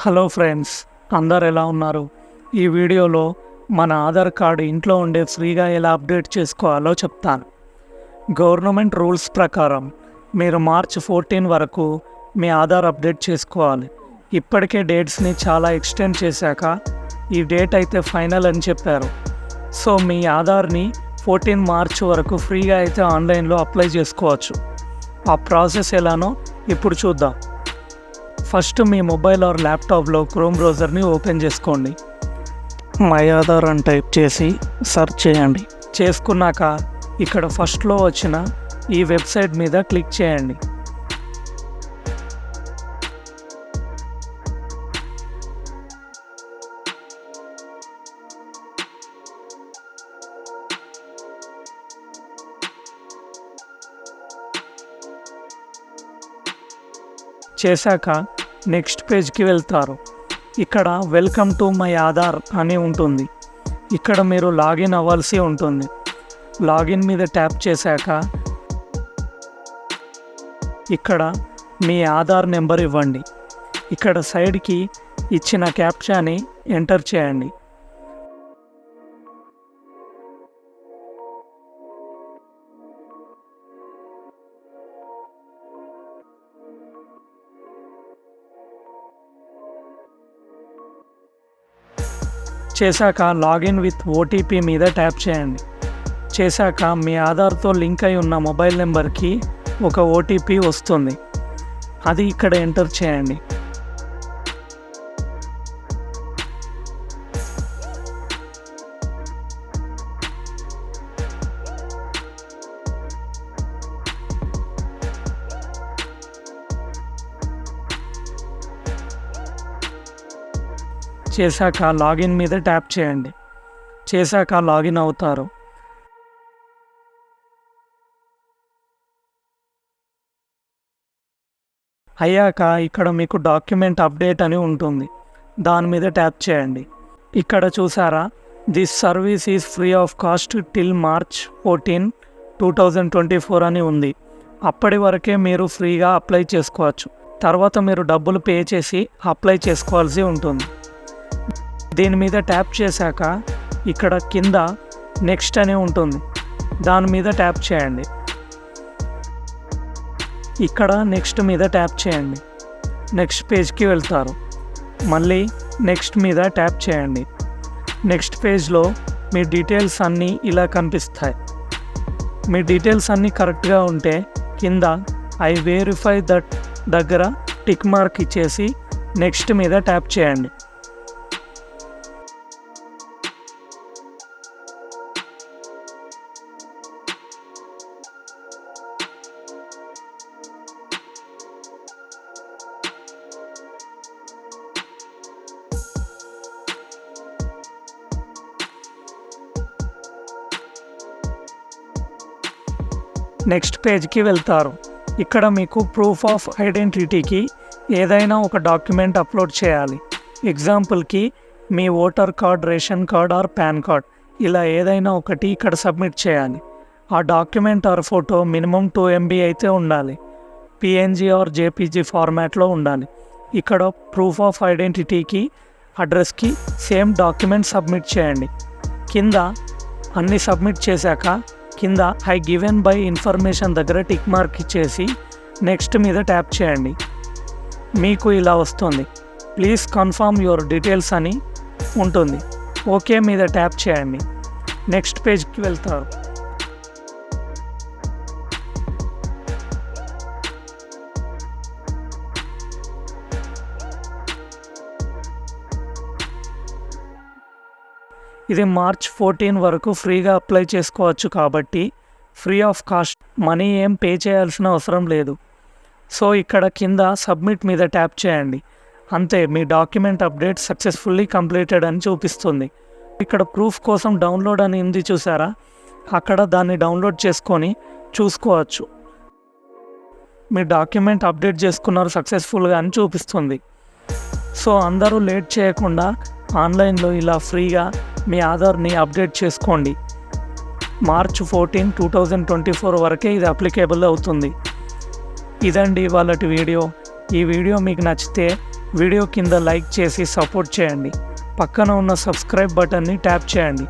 Hello friends, అందరు ఎలా ఉన్నారు? ఈ వీడియోలో మన ఆధార్ కార్డు ఇంట్లో ఉండే ఫ్రీగా ఎలా అప్డేట్ చేసుకోవాలో చెప్తాను. గవర్నమెంట్ రూల్స్ ప్రకారం మీరు మార్చ్ 14 వరకు మీ ఆధార్ అప్డేట్ చేసుకోవాలి. ఇప్పటికే డేట్స్ని చాలా ఎక్స్టెండ్ చేశాక ఈ డేట్ అయితే ఫైనల్ అని చెప్పారు. సో మీ ఆధార్ని 14 మార్చ్ వరకు ఫ్రీగా అయితే ఆన్లైన్లో అప్లై చేసుకోవచ్చు. ఆ ప్రాసెస్ ఎలానో ఇప్పుడు చూద్దాం. ఫస్ట్ మీ మొబైల్ ఆర్ ల్యాప్టాప్లో క్రోమ్ బ్రౌజర్ని ఓపెన్ చేసుకోండి. మై ఆధార్ అని టైప్ చేసి సెర్చ్ చేయండి. చేసుకున్నాక ఇక్కడ ఫస్ట్లో వచ్చిన ఈ వెబ్సైట్ మీద క్లిక్ చేయండి. చేశాక నెక్స్ట్ పేజ్కి వెళ్తారు. ఇక్కడ వెల్కమ్ టు మై ఆధార్ అని ఉంటుంది. ఇక్కడ మీరు లాగిన్ అవ్వాల్సి ఉంటుంది. లాగిన్ మీద ట్యాప్ చేశాక ఇక్కడ మీ ఆధార్ నెంబర్ ఇవ్వండి. ఇక్కడ సైడ్కి ఇచ్చిన క్యాప్చాని ఎంటర్ చేయండి. చేశాక లాగిన్ విత్ ఓటీపీ మీద ట్యాప్ చేయండి. చేశాక మీ ఆధార్తో లింక్ అయి ఉన్న మొబైల్ నెంబర్కి ఒక ఓటీపీ వస్తుంది. అది ఇక్కడ ఎంటర్ చేయండి. చేశాక లాగిన్ మీద ట్యాప్ చేయండి. చేశాక లాగిన్ అవుతారు. అయ్యాక ఇక్కడ మీకు డాక్యుమెంట్ అప్డేట్ అని ఉంటుంది. దాని మీద ట్యాప్ చేయండి. ఇక్కడ చూసారా, this service is free of cost till March 14, 2024 అని ఉంది. అప్పటి వరకే మీరు ఫ్రీగా అప్లై చేసుకోవచ్చు. తర్వాత మీరు డబ్బులు పే చేసి అప్లై చేసుకోవాల్సి ఉంటుంది. దీని మీద ట్యాప్ చేశాక ఇక్కడ కింద నెక్స్ట్ అని ఉంటుంది. దాని మీద ట్యాప్ చేయండి. ఇక్కడ నెక్స్ట్ మీద ట్యాప్ చేయండి. నెక్స్ట్ పేజ్కి వెళ్తారు. మళ్ళీ నెక్స్ట్ మీద ట్యాప్ చేయండి. నెక్స్ట్ పేజ్లో మీ డీటెయిల్స్ అన్నీ ఇలా కనిపిస్తాయి. మీ డీటెయిల్స్ అన్నీ కరెక్ట్గా ఉంటే కింద ఐ వెరిఫై దట్ దగ్గర టిక్ మార్క్ ఇచ్చేసి నెక్స్ట్ మీద ట్యాప్ చేయండి. నెక్స్ట్ పేజ్కి వెళ్తారు. ఇక్కడ మీకు ప్రూఫ్ ఆఫ్ ఐడెంటిటీకి ఏదైనా ఒక డాక్యుమెంట్ అప్లోడ్ చేయాలి. ఎగ్జాంపుల్కి మీ voter card, ration card or PAN card, ఇలా ఏదైనా ఒకటి ఇక్కడ సబ్మిట్ చేయాలి. ఆ document or photo minimum 2 MB అయితే ఉండాలి. PNG ఆర్ JPG ఫార్మాట్లో ఉండాలి. ఇక్కడ ప్రూఫ్ ఆఫ్ ఐడెంటిటీకి, అడ్రస్కి సేమ్ డాక్యుమెంట్ సబ్మిట్ చేయండి. కింద అన్నీ సబ్మిట్ చేశాక కింద ఐ గివెన్ బై ఇన్ఫర్మేషన్ దగ్గర టిక్ మార్క్ ఇచ్చేసి నెక్స్ట్ మీద ట్యాప్ చేయండి. మీకు ఇలా వస్తుంది, ప్లీజ్ కన్ఫర్మ్ యువర్ డీటెయిల్స్ అని ఉంటుంది. ఓకే మీద ట్యాప్ చేయండి. నెక్స్ట్ పేజ్కి వెళ్తారు. ఇది మార్చ్ 14 వరకు ఫ్రీగా అప్లై చేసుకోవచ్చు కాబట్టి ఫ్రీ ఆఫ్ కాస్ట్, మనీ ఏం పే చేయాల్సిన అవసరం లేదు. సో ఇక్కడ కింద సబ్మిట్ మీద ట్యాప్ చేయండి. అంతే, మీ డాక్యుమెంట్ అప్డేట్ సక్సెస్ఫుల్లీ కంప్లీటెడ్ అని చూపిస్తుంది. ఇక్కడ ప్రూఫ్ కోసం డౌన్లోడ్ అని ఉంది చూసారా, అక్కడ దాన్ని డౌన్లోడ్ చేసుకొని చూసుకోవచ్చు. మీ డాక్యుమెంట్ అప్డేట్ చేసుకున్నారు సక్సెస్ఫుల్గా అని చూపిస్తుంది. సో అందరూ లేట్ చేయకుండా ఆన్లైన్లో ఇలా ఫ్రీగా మీ ఆధార్ని అప్డేట్ చేసుకోండి. మార్చ్ 14, 2024 వరకే ఇది అప్లికేబుల్ అవుతుంది. ఇదండి ఇవాళటి వీడియో. ఈ వీడియో మీకు నచ్చితే వీడియో కింద లైక్ చేసి సపోర్ట్ చేయండి. పక్కన ఉన్న సబ్స్క్రైబ్ బటన్ని ట్యాప్ చేయండి.